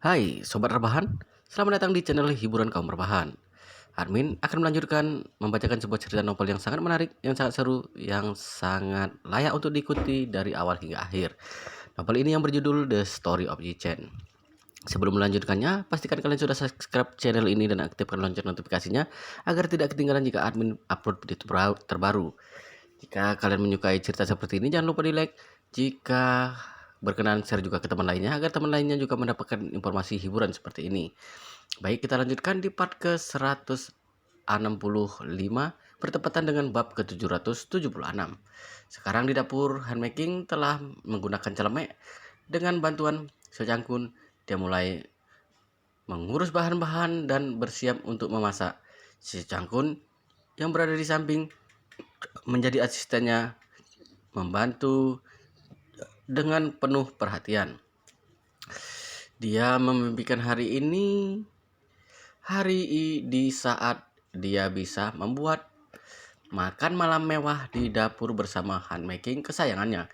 Hai Sobat Rebahan, selamat datang di channel hiburan kaum rebahan. Admin akan melanjutkan membacakan sebuah cerita novel yang sangat menarik, yang sangat seru, yang sangat layak untuk diikuti dari awal hingga akhir. Novel ini yang berjudul The Story of Yi-Chen. Sebelum melanjutkannya, pastikan kalian sudah subscribe channel ini dan aktifkan lonceng notifikasinya agar tidak ketinggalan jika admin upload video terbaru. Jika kalian menyukai cerita seperti ini, jangan lupa di like. Jika berkenan, share juga ke teman lainnya agar teman lainnya juga mendapatkan informasi hiburan seperti ini. Baik, kita lanjutkan di part ke-165 bertepatan dengan bab ke-776. Sekarang di dapur, handmaking telah menggunakan celemek. Dengan bantuan Sojangkun, dia mulai mengurus bahan-bahan dan bersiap untuk memasak. Sojangkun yang berada di samping menjadi asistennya, membantu dengan penuh perhatian. Dia memimpikan hari ini, di saat dia bisa membuat makan malam mewah di dapur bersama handmaking kesayangannya.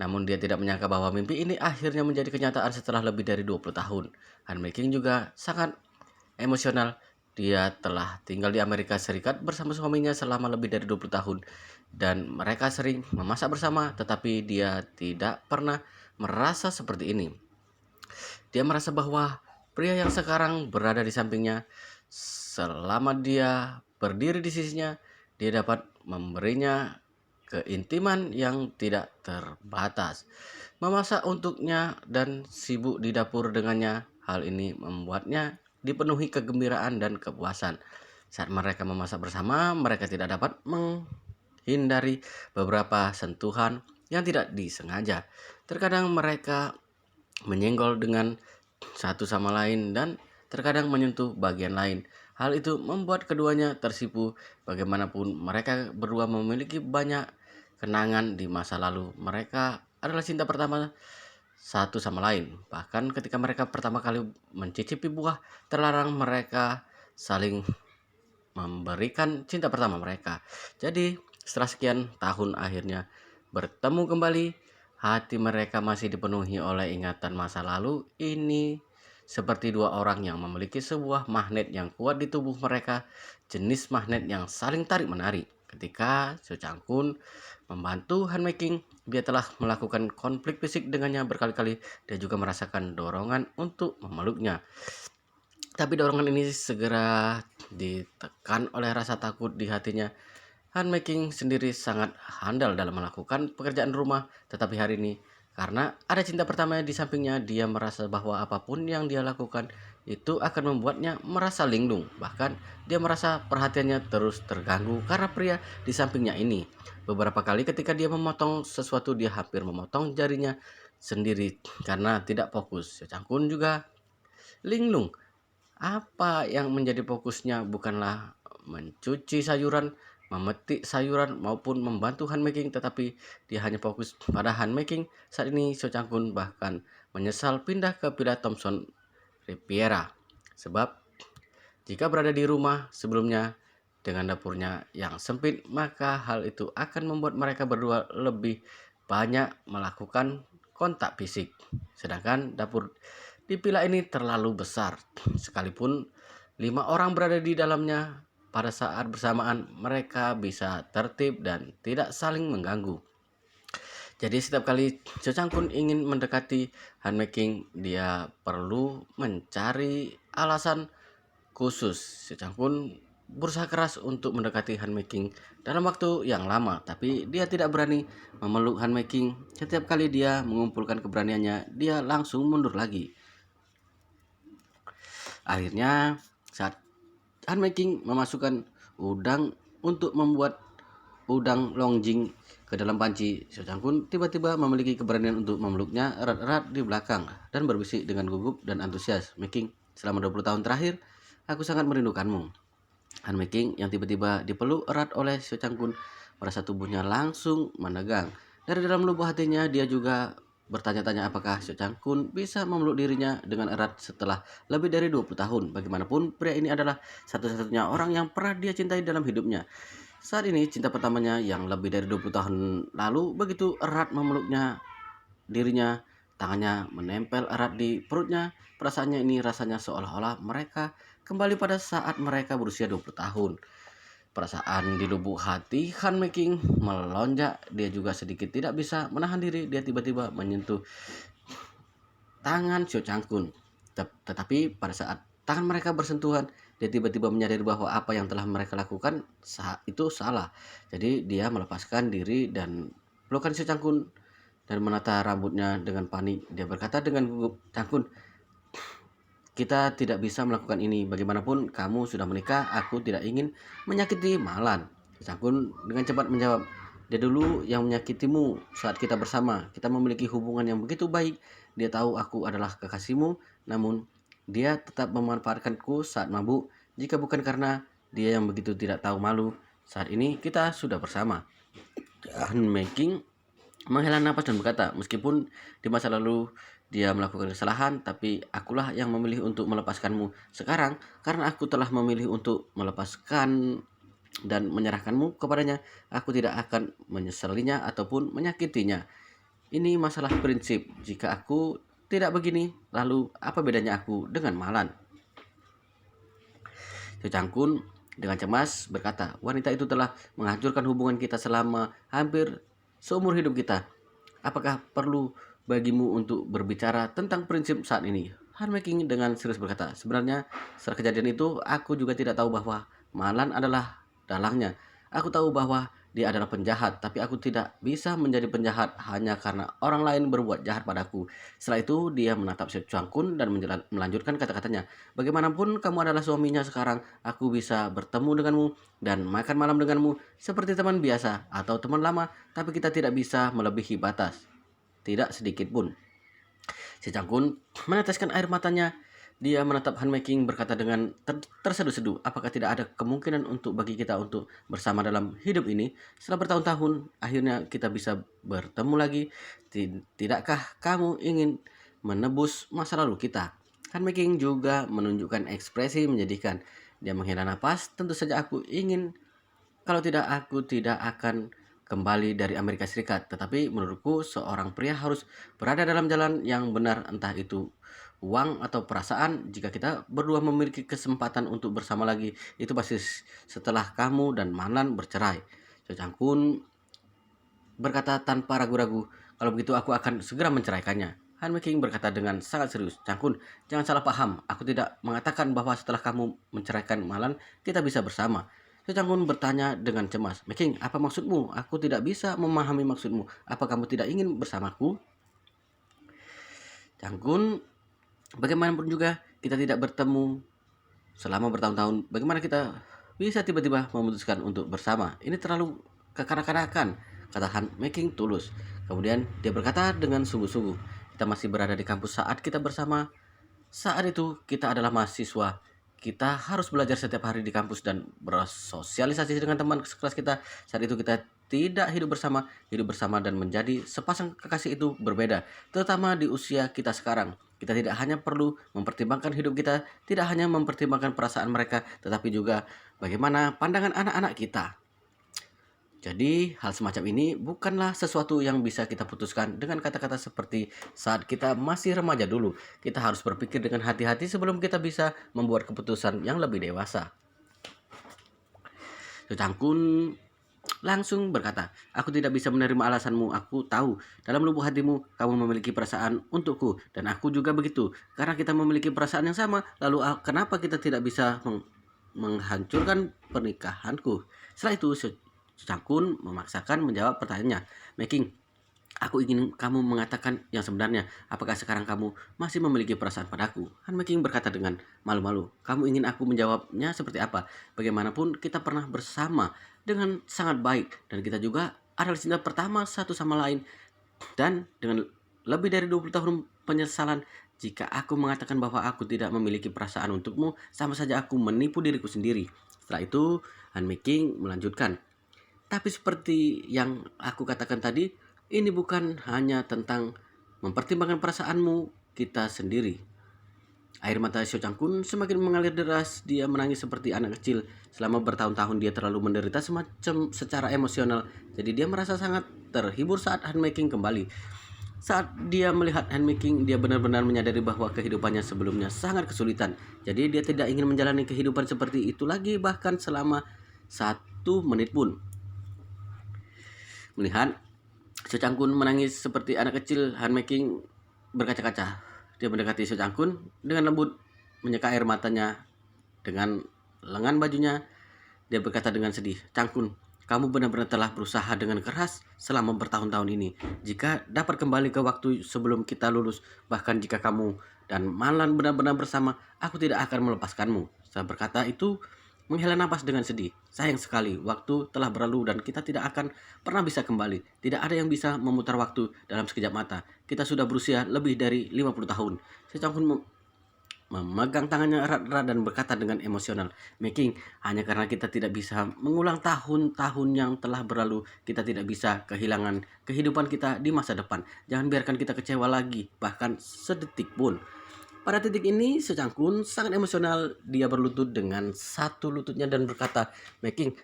Namun dia tidak menyangka bahwa mimpi ini akhirnya menjadi kenyataan setelah lebih dari 20 tahun. Handmaking juga sangat emosional. Dia telah tinggal di Amerika Serikat bersama suaminya selama lebih dari 20 tahun dan mereka sering memasak bersama, tetapi dia tidak pernah merasa seperti ini. Dia merasa bahwa pria yang sekarang berada di sampingnya, selama dia berdiri di sisinya, dia dapat memberinya keintiman yang tidak terbatas. Memasak untuknya dan sibuk di dapur dengannya, hal ini membuatnya dipenuhi kegembiraan dan kepuasan. Saat mereka memasak bersama, mereka tidak dapat menghindari beberapa sentuhan yang tidak disengaja. Terkadang mereka menyenggol dengan satu sama lain dan terkadang menyentuh bagian lain. Hal itu membuat keduanya tersipu. Bagaimanapun mereka berdua memiliki banyak kenangan di masa lalu. Mereka adalah cinta pertama satu sama lain. Bahkan ketika mereka pertama kali mencicipi buah terlarang, mereka saling memberikan cinta pertama mereka. Jadi setelah sekian tahun akhirnya bertemu kembali. Hati mereka masih dipenuhi oleh ingatan masa lalu. Ini seperti dua orang yang memiliki sebuah magnet yang kuat di tubuh mereka, jenis magnet yang saling tarik-menarik. Ketika Cho Chang-kun membantu handmaking, dia telah melakukan konflik fisik dengannya berkali-kali. Dia juga merasakan dorongan untuk memeluknya. Tapi dorongan ini segera ditekan oleh rasa takut di hatinya. Handmaking sendiri sangat handal dalam melakukan pekerjaan rumah, tetapi hari ini karena ada cinta pertamanya di sampingnya, dia merasa bahwa apapun yang dia lakukan itu akan membuatnya merasa linglung. Bahkan dia merasa perhatiannya terus terganggu karena pria di sampingnya ini. Beberapa kali ketika dia memotong sesuatu, dia hampir memotong jarinya sendiri karena tidak fokus. Secangkun juga linglung. Apa yang menjadi fokusnya bukanlah mencuci sayuran, memetik sayuran maupun membantu handmaking, tetapi dia hanya fokus pada handmaking. Saat ini So Chang-kun bahkan menyesal pindah ke Villa Thomson Riviera, sebab jika berada di rumah sebelumnya dengan dapurnya yang sempit, maka hal itu akan membuat mereka berdua lebih banyak melakukan kontak fisik. Sedangkan dapur di villa ini terlalu besar, sekalipun 5 orang berada di dalamnya pada saat bersamaan, mereka bisa tertib dan tidak saling mengganggu. Jadi setiap kali Cho Chang-kun ingin mendekati handmaking, dia perlu mencari alasan khusus. Cho Chang-kun berusaha keras untuk mendekati handmaking dalam waktu yang lama, tapi dia tidak berani memeluk handmaking. Setiap kali dia mengumpulkan keberaniannya, dia langsung mundur lagi. Akhirnya saat handmaking memasukkan udang untuk membuat udang longjing ke dalam panci, Cho Chang-kun tiba-tiba memiliki keberanian untuk memeluknya erat-erat di belakang dan berbisik dengan gugup dan antusias, "Making, selama 20 tahun terakhir, aku sangat merindukanmu." Handmaking yang tiba-tiba dipeluk erat oleh Cho Chang-kun merasa tubuhnya langsung menegang. Dari dalam lubuk hatinya dia juga bertanya-tanya apakah Cho Chang-kun bisa memeluk dirinya dengan erat setelah lebih dari 20 tahun. Bagaimanapun pria ini adalah satu-satunya orang yang pernah dia cintai dalam hidupnya. Saat ini cinta pertamanya yang lebih dari 20 tahun lalu begitu erat memeluknya dirinya Tangannya menempel erat di perutnya. Perasaannya ini rasanya seolah-olah mereka kembali pada saat mereka berusia 20 tahun. Perasaan di lubuk hati Han Meking melonjak. Dia juga sedikit tidak bisa menahan diri. Dia tiba-tiba menyentuh tangan Xiao Changkun. Tetapi pada saat tangan mereka bersentuhan, dia tiba-tiba menyadari bahwa apa yang telah mereka lakukan itu salah. Jadi dia melepaskan diri dan pelukan Xiao Changkun dan menata rambutnya dengan panik. Dia berkata dengan gugup, "Changkun, kita tidak bisa melakukan ini. Bagaimanapun kamu sudah menikah, aku tidak ingin menyakiti Malan." Changkun dengan cepat menjawab, "Dia dulu yang menyakitimu saat kita bersama. Kita memiliki hubungan yang begitu baik. Dia tahu aku adalah kekasihmu, namun dia tetap memanfaatkanku saat mabuk. Jika bukan karena dia yang begitu tidak tahu malu, saat ini kita sudah bersama." Han Meking menghela napas dan berkata, "Meskipun di masa lalu dia melakukan kesalahan, tapi akulah yang memilih untuk melepaskanmu sekarang karena aku telah memilih untuk melepaskan dan menyerahkanmu kepadanya. Aku tidak akan menyesalinya ataupun menyakitinya. Ini masalah prinsip. Jika aku tidak begini, lalu apa bedanya aku dengan Malan?" Cangkun dengan cemas berkata, "Wanita itu telah menghancurkan hubungan kita selama hampir seumur hidup kita. Apakah perlu bagimu untuk berbicara tentang prinsip saat ini?" Han Meking dengan serius berkata, "Sebenarnya setelah kejadian itu, aku juga tidak tahu bahwa Malan adalah dalangnya. Aku tahu bahwa dia adalah penjahat, tapi aku tidak bisa menjadi penjahat hanya karena orang lain berbuat jahat padaku." Setelah itu, dia menatap Seo Changkun dan melanjutkan kata-katanya, "Bagaimanapun kamu adalah suaminya sekarang, aku bisa bertemu denganmu dan makan malam denganmu seperti teman biasa atau teman lama, tapi kita tidak bisa melebihi batas. Tidak sedikit pun." Si Cangkun meneteskan air matanya. Dia menatap Han Meking berkata dengan terseduh-seduh, "Apakah tidak ada kemungkinan untuk bagi kita untuk bersama dalam hidup ini? Setelah bertahun-tahun, akhirnya kita bisa bertemu lagi. Tidakkah kamu ingin menebus masa lalu kita?" Han Meking juga menunjukkan ekspresi menyedihkan. Dia menghela napas, "Tentu saja aku ingin. Kalau tidak, aku tidak akan kembali dari Amerika Serikat. Tetapi menurutku seorang pria harus berada dalam jalan yang benar, entah itu uang atau perasaan. Jika kita berdua memiliki kesempatan untuk bersama lagi, itu pasti setelah kamu dan Manan bercerai." Cho Chang-kun berkata tanpa ragu-ragu, "Kalau begitu aku akan segera menceraikannya." Han Meking berkata dengan sangat serius, "Chang-kun, jangan salah paham. Aku tidak mengatakan bahwa setelah kamu menceraikan Malan, kita bisa bersama." Cho Chang-kun bertanya dengan cemas, "Meking, apa maksudmu? Aku tidak bisa memahami maksudmu. Apa kamu tidak ingin bersamaku?" Chang-kun, bagaimanapun juga kita tidak bertemu selama bertahun-tahun. Bagaimana kita bisa tiba-tiba memutuskan untuk bersama? Ini terlalu kekanak-kanakan, kata Han Meking tulus. Kemudian dia berkata dengan sungguh-sungguh, "Kita masih berada di kampus saat kita bersama. Saat itu kita adalah mahasiswa. Kita harus belajar setiap hari di kampus dan bersosialisasi dengan teman sekelas kita. Saat itu kita tidak hidup bersama dan menjadi sepasang kekasih itu berbeda, terutama di usia kita sekarang. Kita tidak hanya perlu mempertimbangkan hidup kita, tidak hanya mempertimbangkan perasaan mereka, tetapi juga bagaimana pandangan anak-anak kita. Jadi, hal semacam ini bukanlah sesuatu yang bisa kita putuskan dengan kata-kata seperti saat kita masih remaja dulu. Kita harus berpikir dengan hati-hati sebelum kita bisa membuat keputusan yang lebih dewasa." Cangkun langsung berkata, "Aku tidak bisa menerima alasanmu. Aku tahu dalam lubuk hatimu kamu memiliki perasaan untukku dan aku juga begitu. Karena kita memiliki perasaan yang sama, lalu kenapa kita tidak bisa menghancurkan pernikahanku?" Setelah itu Cangkun memaksakan menjawab pertanyaannya, "Making, aku ingin kamu mengatakan yang sebenarnya. Apakah sekarang kamu masih memiliki perasaan padaku?" Han Meking berkata dengan malu-malu, "Kamu ingin aku menjawabnya seperti apa? Bagaimanapun kita pernah bersama dengan sangat baik dan kita juga adalah cinta pertama satu sama lain. Dan dengan lebih dari 20 tahun penyesalan, jika aku mengatakan bahwa aku tidak memiliki perasaan untukmu, sama saja aku menipu diriku sendiri." Setelah itu Han Meking melanjutkan, "Tapi seperti yang aku katakan tadi, ini bukan hanya tentang mempertimbangkan perasaanmu kita sendiri." Air mata Xiao Changkun semakin mengalir deras. Dia menangis seperti anak kecil. Selama bertahun-tahun dia terlalu menderita semacam secara emosional. Jadi dia merasa sangat terhibur saat Han Meking kembali. Saat dia melihat handmaking, dia benar-benar menyadari bahwa kehidupannya sebelumnya sangat kesulitan. Jadi dia tidak ingin menjalani kehidupan seperti itu lagi bahkan selama 1 menit pun. Melihat Seo Chang-kun menangis seperti anak kecil, handmaking berkaca-kaca. Dia mendekati Seo Chang-kun dengan lembut, menyeka air matanya dengan lengan bajunya. Dia berkata dengan sedih, "Chang-kun, kamu benar-benar telah berusaha dengan keras selama bertahun-tahun ini. Jika dapat kembali ke waktu sebelum kita lulus, bahkan jika kamu dan Malan benar-benar bersama, aku tidak akan melepaskanmu." Saya berkata itu menghela napas dengan sedih. Sayang sekali, waktu telah berlalu dan kita tidak akan pernah bisa kembali. Tidak ada yang bisa memutar waktu dalam sekejap mata. Kita sudah berusia lebih dari 50 tahun. Seo Chang-kun memegang tangannya erat-erat dan berkata dengan emosional, "Making, hanya karena kita tidak bisa mengulang tahun-tahun yang telah berlalu, kita tidak bisa kehilangan kehidupan kita di masa depan. Jangan biarkan kita kecewa lagi, bahkan sedetik pun." Pada titik ini, Seo Chang-kun sangat emosional. Dia berlutut dengan satu lututnya dan berkata, "Making,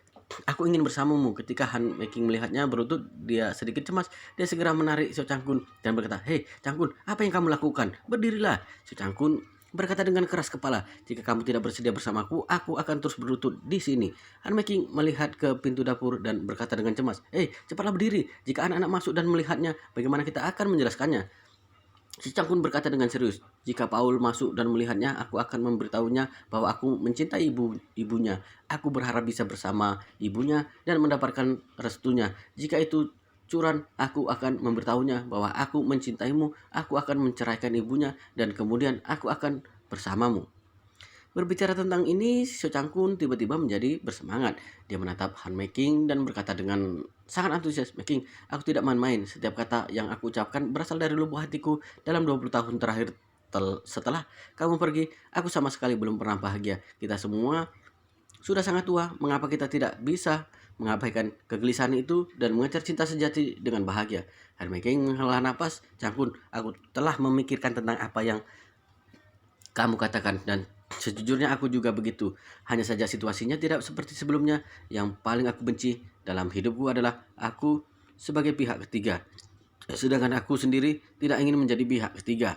aku ingin bersamamu." Ketika Han Making melihatnya berlutut, dia sedikit cemas. Dia segera menarik Seo Chang-kun dan berkata, "Hei, Chang-kun, apa yang kamu lakukan? Berdirilah." Seo Chang-kun berkata dengan keras kepala, "Jika kamu tidak bersedia bersamaku, aku akan terus berlutut di sini." Han Making melihat ke pintu dapur dan berkata dengan cemas, "Hei, cepatlah berdiri. Jika anak-anak masuk dan melihatnya, bagaimana kita akan menjelaskannya?" Si Cangkun berkata dengan serius, "Jika Paul masuk dan melihatnya, aku akan memberitahunya bahwa aku mencintai ibunya. Aku berharap bisa bersama ibunya dan mendapatkan restunya. Jika itu curan, aku akan memberitahunya bahwa aku mencintaimu. Aku akan menceraikan ibunya dan kemudian aku akan bersamamu." Berbicara tentang ini, Seo Chang-kun tiba-tiba menjadi bersemangat. Dia menatap Han Making dan berkata dengan sangat antusias, "Making, aku tidak main-main. Setiap kata yang aku ucapkan berasal dari lubuk hatiku dalam 20 tahun terakhir setelah kamu pergi. Aku sama sekali belum pernah bahagia. Kita semua sudah sangat tua. Mengapa kita tidak bisa mengabaikan kegelisahan itu dan mengejar cinta sejati dengan bahagia?" Han Making menghela napas, "Chang-kun, aku telah memikirkan tentang apa yang kamu katakan dan sejujurnya aku juga begitu. Hanya saja situasinya tidak seperti sebelumnya. Yang paling aku benci dalam hidupku adalah aku sebagai pihak ketiga. Sedangkan aku sendiri tidak ingin menjadi pihak ketiga.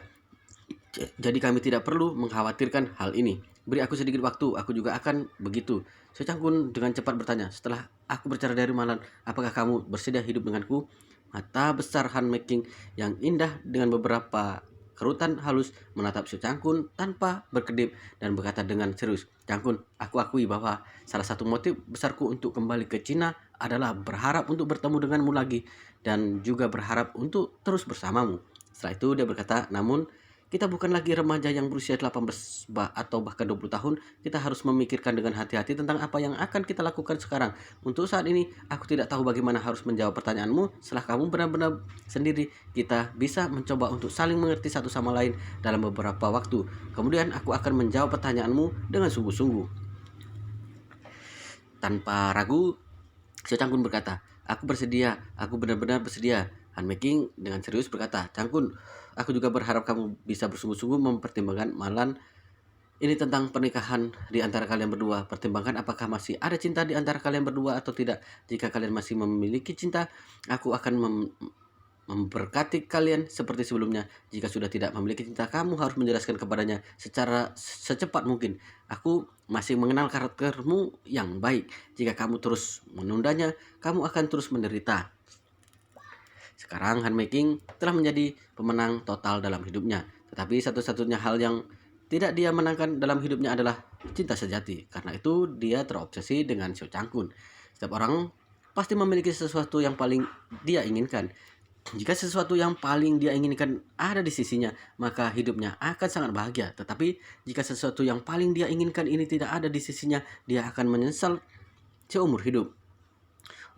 Jadi kami tidak perlu mengkhawatirkan hal ini. Beri aku sedikit waktu, aku juga akan begitu." Seo Chang-kun dengan cepat bertanya, "Setelah aku bercerai dari Malan, apakah kamu bersedia hidup denganku?" Mata besar Han Making yang indah dengan beberapa kerutan halus menatap Seo Chang-kun tanpa berkedip dan berkata dengan serius, "Chang-kun, aku akui bahwa salah satu motif besarku untuk kembali ke Cina adalah berharap untuk bertemu denganmu lagi dan juga berharap untuk terus bersamamu." Setelah itu dia berkata, "Namun kita bukan lagi remaja yang berusia 18 atau bahkan 20 tahun. Kita harus memikirkan dengan hati-hati tentang apa yang akan kita lakukan sekarang. Untuk saat ini, aku tidak tahu bagaimana harus menjawab pertanyaanmu. Setelah kamu benar-benar sendiri, kita bisa mencoba untuk saling mengerti satu sama lain dalam beberapa waktu. Kemudian aku akan menjawab pertanyaanmu dengan sungguh-sungguh." Tanpa ragu, Seo Chang-kun berkata, "Aku bersedia, aku benar-benar bersedia." Han Making dengan serius berkata, "Chang-kun, aku juga berharap kamu bisa bersungguh-sungguh mempertimbangkan Malan ini tentang pernikahan di antara kalian berdua. Pertimbangkan apakah masih ada cinta di antara kalian berdua atau tidak. Jika kalian masih memiliki cinta, aku akan memberkati kalian seperti sebelumnya. Jika sudah tidak memiliki cinta, kamu harus menjelaskan kepadanya secara secepat mungkin. Aku masih mengenal karaktermu yang baik. Jika kamu terus menundanya, kamu akan terus menderita." Sekarang Han Making telah menjadi pemenang total dalam hidupnya. Tetapi satu-satunya hal yang tidak dia menangkan dalam hidupnya adalah cinta sejati. Karena itu dia terobsesi dengan Seo Chang-kun. Setiap orang pasti memiliki sesuatu yang paling dia inginkan. Jika sesuatu yang paling dia inginkan ada di sisinya, maka hidupnya akan sangat bahagia. Tetapi jika sesuatu yang paling dia inginkan ini tidak ada di sisinya, dia akan menyesal seumur hidup.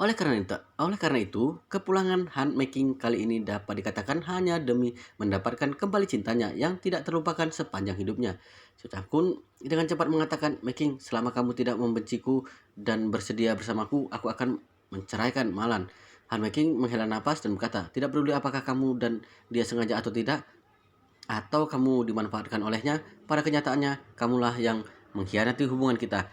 Oleh karena itu, kepulangan Han Making kali ini dapat dikatakan hanya demi mendapatkan kembali cintanya yang tidak terlupakan sepanjang hidupnya. Seo Chang-kun dengan cepat mengatakan, "Making, selama kamu tidak membenciku dan bersedia bersamaku, aku akan menceraikan Malan." Han Making menghela napas dan berkata, "Tidak peduli apakah kamu dan dia sengaja atau tidak, atau kamu dimanfaatkan olehnya, pada kenyataannya kamulah yang mengkhianati hubungan kita.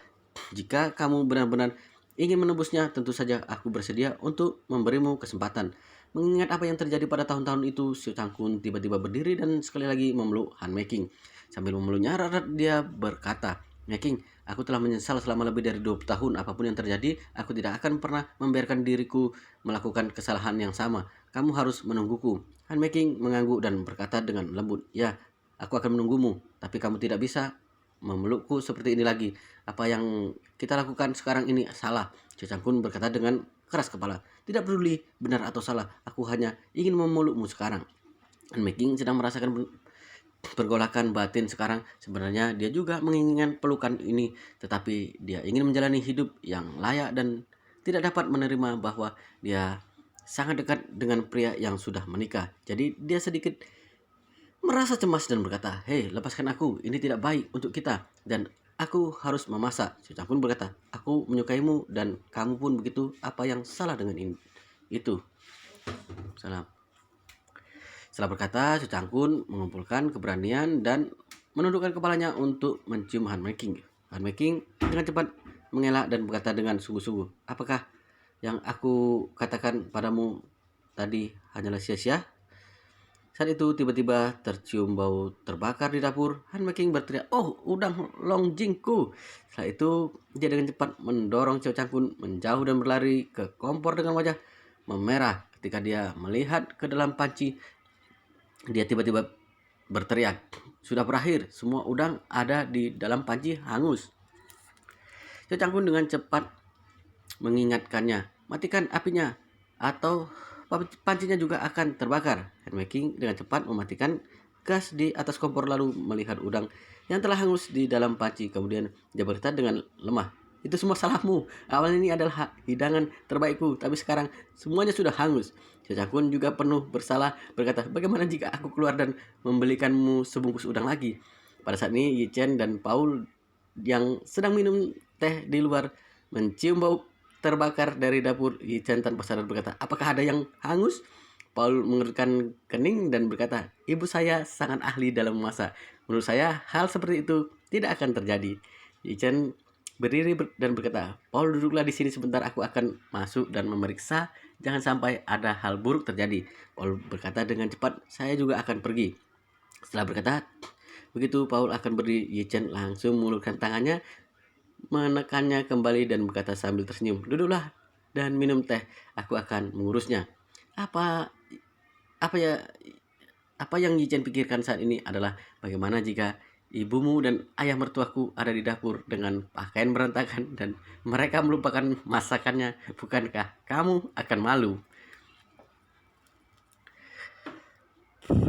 Jika kamu benar-benar ingin menebusnya, tentu saja aku bersedia untuk memberimu kesempatan." Mengingat apa yang terjadi pada tahun-tahun itu, Xiao Changkun tiba-tiba berdiri dan sekali lagi memeluk Han Meking. Sambil memeluknya erat-erat dia berkata, "Meking, aku telah menyesal selama lebih dari 20 tahun. Apapun yang terjadi, aku tidak akan pernah membiarkan diriku melakukan kesalahan yang sama. Kamu harus menungguku." Han Meking mengangguk dan berkata dengan lembut, "Ya, aku akan menunggumu, tapi kamu tidak bisa memelukku seperti ini lagi. Apa yang kita lakukan sekarang ini salah." Xiao Changkun berkata dengan keras kepala, "Tidak peduli benar atau salah, aku hanya ingin memelukmu sekarang." Han Meking sedang merasakan pergolakan batin sekarang. Sebenarnya dia juga menginginkan pelukan ini, tetapi dia ingin menjalani hidup yang layak dan tidak dapat menerima bahwa dia sangat dekat dengan pria yang sudah menikah. Jadi dia sedikit merasa cemas dan berkata, "Hei, lepaskan aku, ini tidak baik untuk kita dan aku harus memasak." Xiao pun berkata, "Aku menyukaimu dan kamu pun begitu. Apa yang salah dengan ini?" Itu salah. Setelah berkata, Su Changkun mengumpulkan keberanian dan menundukkan kepalanya untuk mencium Han Meking. Han Meking dengan cepat mengelak dan berkata dengan sungguh-sungguh, "Apakah yang aku katakan padamu tadi hanyalah sia-sia?" Saat itu tiba-tiba tercium bau terbakar di dapur. Han Meking berteriak, "Oh, udang Longjingku!" Setelah itu dia dengan cepat mendorong Xiao Changkun menjauh dan berlari ke kompor dengan wajah memerah. Ketika dia melihat ke dalam panci, dia tiba-tiba berteriak, "Sudah berakhir, semua udang ada di dalam panci hangus." Xiao Changkun dengan cepat mengingatkannya, "Matikan apinya atau pancinya juga akan terbakar." Han Meking dengan cepat mematikan gas di atas kompor lalu melihat udang yang telah hangus di dalam panci. Kemudian dia berkata dengan lemah, "Itu semua salahmu. Awalnya ini adalah hidangan terbaikku, tapi sekarang semuanya sudah hangus." Xiao Changkun juga penuh bersalah berkata, "Bagaimana jika aku keluar dan membelikanmu sebungkus udang lagi?" Pada saat ini Yi Chen dan Paul yang sedang minum teh di luar mencium bau terbakar dari dapur. Yi Chen tanpa sadar berkata, "Apakah ada yang hangus?" Paul mengerutkan kening dan berkata, "Ibu saya sangat ahli dalam memasak. Menurut saya hal seperti itu tidak akan terjadi." Yi Chen berdiri dan berkata, "Paul, duduklah di sini sebentar, aku akan masuk dan memeriksa. Jangan sampai ada hal buruk terjadi." Paul berkata dengan cepat, "Saya juga akan pergi." Setelah berkata begitu Paul akan berdiri, Yi Chen langsung mengulurkan tangannya, menekannya kembali dan berkata sambil tersenyum, "Duduklah dan minum teh, aku akan mengurusnya." Apa apa ya apa yang Yi Chen pikirkan saat ini adalah bagaimana jika ibumu dan ayah mertuaku ada di dapur dengan pakaian berantakan dan mereka melupakan masakannya. Bukankah kamu akan malu?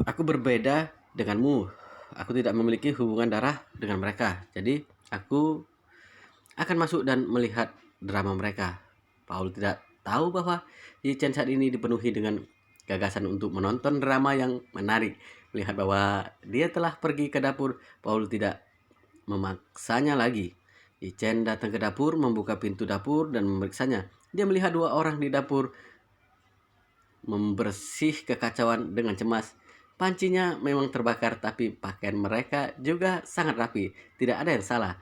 Aku berbeda denganmu. Aku tidak memiliki hubungan darah dengan mereka. Jadi aku akan masuk dan melihat drama mereka. Paul tidak tahu bahwa Yi Chen saat ini dipenuhi dengan gagasan untuk menonton drama yang menarik. Melihat bahwa dia telah pergi ke dapur, Paul tidak memaksanya lagi. Yi Chen datang ke dapur, membuka pintu dapur dan memeriksanya. Dia melihat dua orang di dapur membersih kekacauan dengan cemas. Pancinya memang terbakar, tapi pakaian mereka juga sangat rapi. Tidak ada yang salah.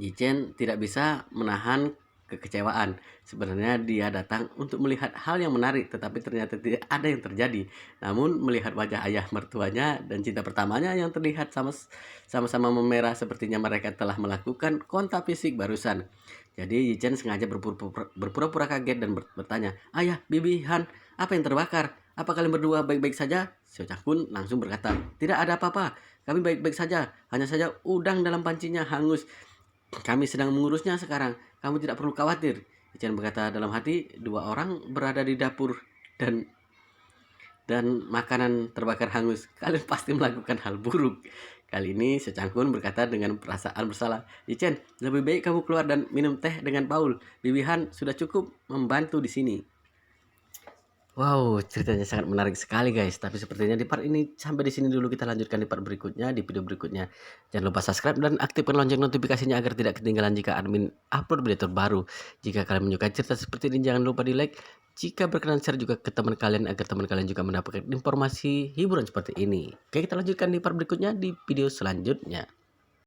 Yi Chen tidak bisa menahan kekecewaan. Sebenarnya dia datang untuk melihat hal yang menarik, tetapi ternyata tidak ada yang terjadi. Namun melihat wajah ayah mertuanya dan cinta pertamanya yang terlihat sama-sama memerah, sepertinya mereka telah melakukan kontak fisik barusan. Jadi Yi Chen sengaja berpura-pura kaget dan bertanya, "Ayah, Bibi, Han, apa yang terbakar? Apa kalian berdua baik-baik saja?" Xiao Changkun langsung berkata, "Tidak ada apa-apa, kami baik-baik saja. Hanya saja udang dalam pancinya hangus. Kami sedang mengurusnya sekarang. Kamu tidak perlu khawatir." Yi Chen berkata dalam hati, dua orang berada di dapur dan makanan terbakar hangus. Kalian pasti melakukan hal buruk. Kali ini Xiao Changkun berkata dengan perasaan bersalah, "Yi Chen, lebih baik kamu keluar dan minum teh dengan Paul. Bibi Han sudah cukup membantu di sini." Wow, ceritanya sangat menarik sekali guys. Tapi sepertinya di part ini sampai di sini dulu, kita lanjutkan di part berikutnya, di video berikutnya. Jangan lupa subscribe dan aktifkan lonceng notifikasinya agar tidak ketinggalan jika admin upload video terbaru. Jika kalian menyukai cerita seperti ini, jangan lupa di like. Jika berkenan, share juga ke teman kalian agar teman kalian juga mendapatkan informasi hiburan seperti ini. Oke, kita lanjutkan di part berikutnya di video selanjutnya.